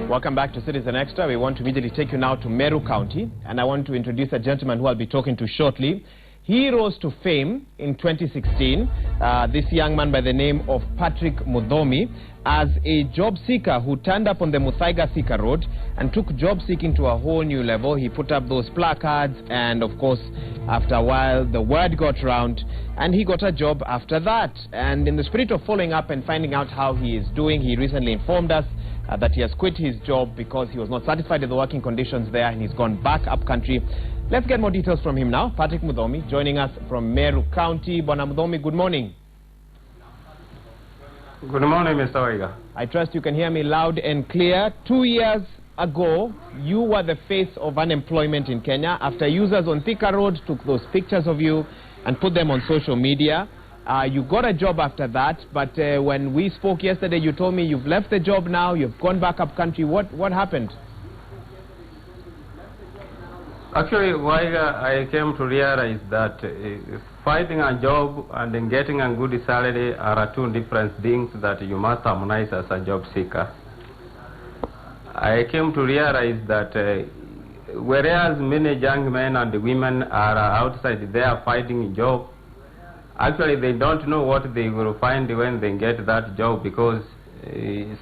Welcome back to Citizen Extra. We want to immediately take you now to Meru County, and I want to introduce a gentleman who I'll be talking to shortly. He rose to fame in 2016, this young man by the name of Patrick Muthomi, as a job seeker who turned up on the Muthaiga Thika Road and took job seeking to a whole new level. He put up those placards, and of course, after a while, the word got round, and he got a job after that. And in the spirit of following up and finding out how he is doing, he recently informed us that he has quit his job because he was not satisfied with the working conditions there, and he's gone back up country. Let's get more details from him now. Patrick Muthomi joining us from Meru County. Bwana Muthomi, good morning. Good morning, Mr. Waiga. I trust you can hear me loud and clear. 2 years ago, you were the face of unemployment in Kenya after users on Thika Road took those pictures of you and put them on social media. You got a job after that, but when we spoke yesterday, you told me you've left the job now, you've gone back up country. What happened? Actually, I came to realize that finding a job and then getting a good salary are two different things that you must harmonize as a job seeker. I came to realize that whereas many young men and women are outside there finding a job, actually they don't know what they will find when they get that job, because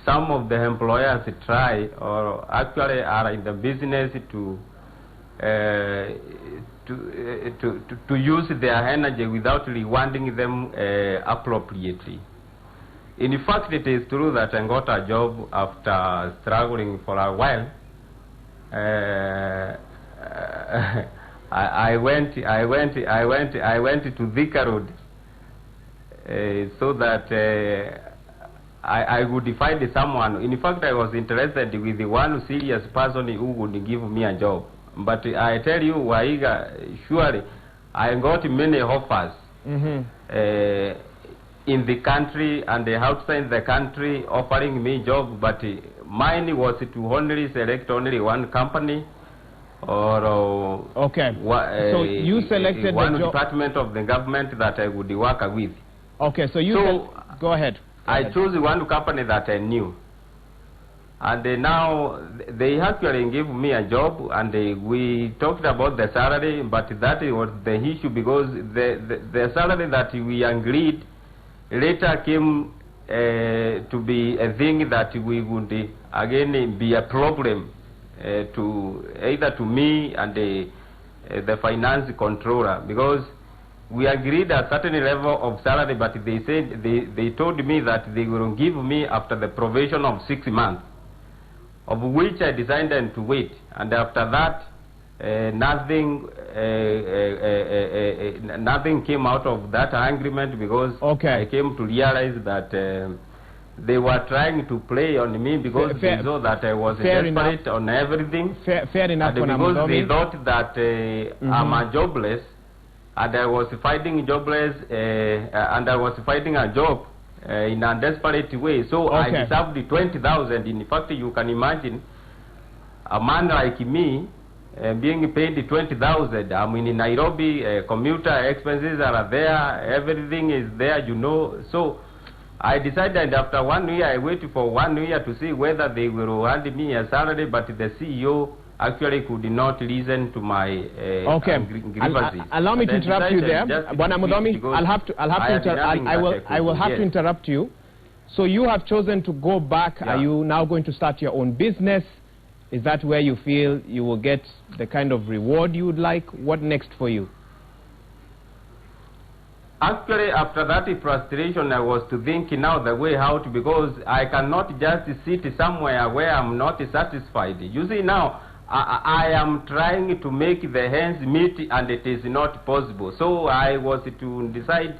some of the employers try or actually are in the business to use their energy without rewarding them appropriately. In fact, it is true that I got a job after struggling for a while. I went to Thika Road so that I would find someone. In fact, I was interested with the one serious person who would give me a job. But I tell you, Waiga, surely I got many offers in the country and outside the country offering me job, but mine was to only select only one company or okay. So you selected one department of the government that I would work with. Okay, so go ahead. I chose one company that I knew. And now they actually gave me a job, and we talked about the salary, but that was the issue, because the salary that we agreed later came to be a thing that we would again be a problem to either to me and the finance controller, because we agreed a certain level of salary, but they said they told me that they will give me after the probation of 6 months, of which I decided to wait. And after that, nothing came out of that agreement, because I came to realize that they were trying to play on me, because they saw that I was desperate on everything. Fair enough. And because they thought that I'm a jobless, and I was fighting jobless, and I was fighting a job in a desperate way. So I deserved 20,000. In fact, you can imagine a man like me being paid 20,000. I'm in Nairobi, commuter expenses are there, everything is there, you know. So I decided after 1 year, I waited for 1 year to see whether they will hand me a salary, but the CEO actually could not listen to my grievances. Allow me to interrupt you there, Bwana Muthomi. I will have to interrupt you. So you have chosen to go back. Are you now going to start your own business? Is that where you feel you will get the kind of reward you would like? What next for you? Actually, after that frustration, I was to think now the way out, because I cannot just sit somewhere where I'm not satisfied. You see, now I am trying to make the hands meet, and it is not possible. So I was to decide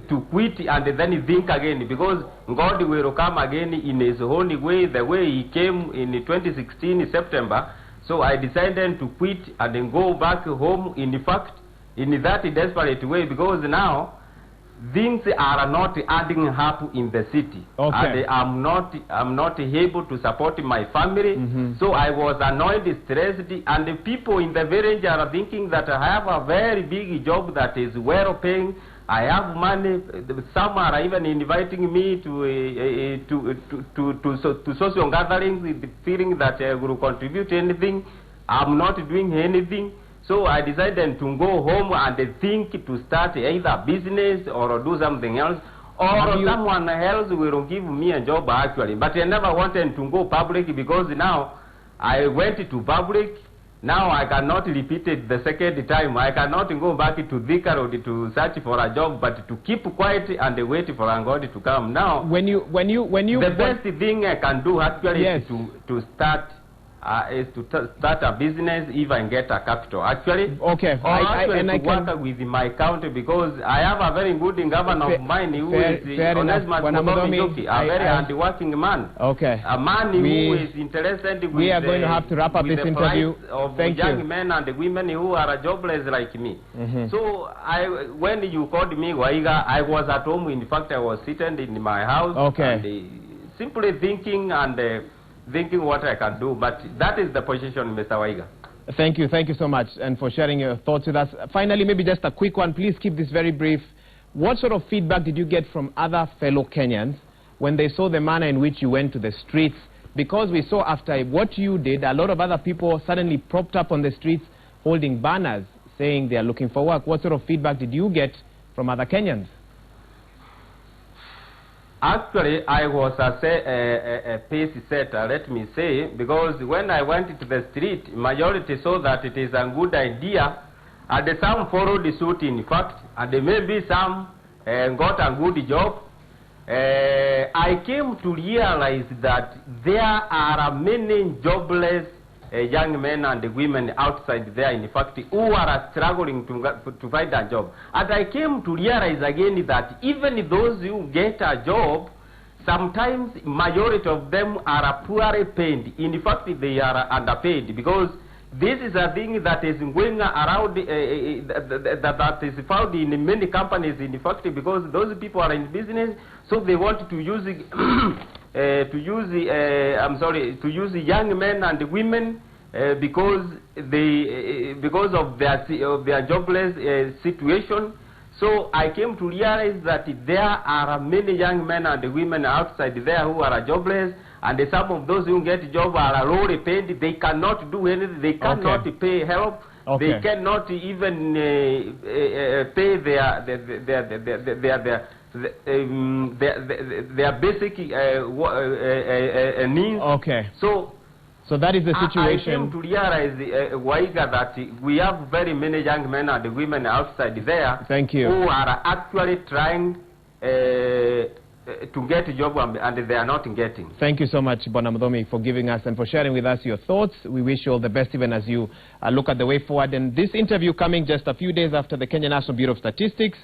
to quit and then think again, because God will come again in His own way, the way He came in 2016 September. So I decided to quit and then go back home, in fact, in that desperate way, because now things are not adding up in the city. Okay. And I'm not able to support my family. So I was annoyed, stressed, and the people in the village are thinking that I have a very big job that is well paying. I have money. Some are even inviting me to social gatherings, feeling that I will contribute anything. I'm not doing anything. So I decided to go home and think to start either business or do something else, or someone else will give me a job actually. But I never wanted to go public, because now I went to public. Now I cannot repeat it the second time. I cannot go back to Thika Road to search for a job, but to keep quiet and wait for God to come. Now, the best thing I can do actually is to start a business if I get a capital actually. Okay. Or actually to work with my county, because I have a very good governor of mine who is a very hard-working man. Okay. A man who is interested with we are going to have to wrap up this interview. Of young men and women who are jobless like me. So when you called me Waiga, I was at home. In fact, I was sitting in my house. Okay. And simply thinking what I can do. But that is the position, Mr. Waiga. Thank you so much, and for sharing your thoughts with us. Finally, maybe just a quick one. Please keep this very brief. What sort of feedback did you get from other fellow Kenyans when they saw the manner in which you went to the streets? Because we saw after what you did, a lot of other people suddenly propped up on the streets holding banners saying they are looking for work. What sort of feedback did you get from other Kenyans? Actually, I was a pace setter, let me say, because when I went to the street, majority saw that it is a good idea, and some followed the suit, in fact, and maybe some got a good job. I came to realize that there are many jobless young men and women outside there, in fact, who are struggling to find a job. And I came to realize again that even those who get a job, sometimes majority of them are poorly paid. In fact, they are underpaid, because this is a thing that is going around, that is found in many companies, in fact, because those people are in business, so they want to use to use young men and women because of their jobless situation. So I came to realize that there are many young men and women outside there who are jobless, and some of those who get jobs are lowly paid. They cannot do anything. They cannot pay help. They cannot even pay their basic needs. So that is the situation. I came to realize, Waiga, that we have very many young men and women outside there. Thank you. Who are actually trying to get a job, and they are not getting. Thank you so much, Bwana Muthomi, for giving us and for sharing with us your thoughts. We wish you all the best, even as you look at the way forward. And this interview coming just a few days after the Kenya National Bureau of Statistics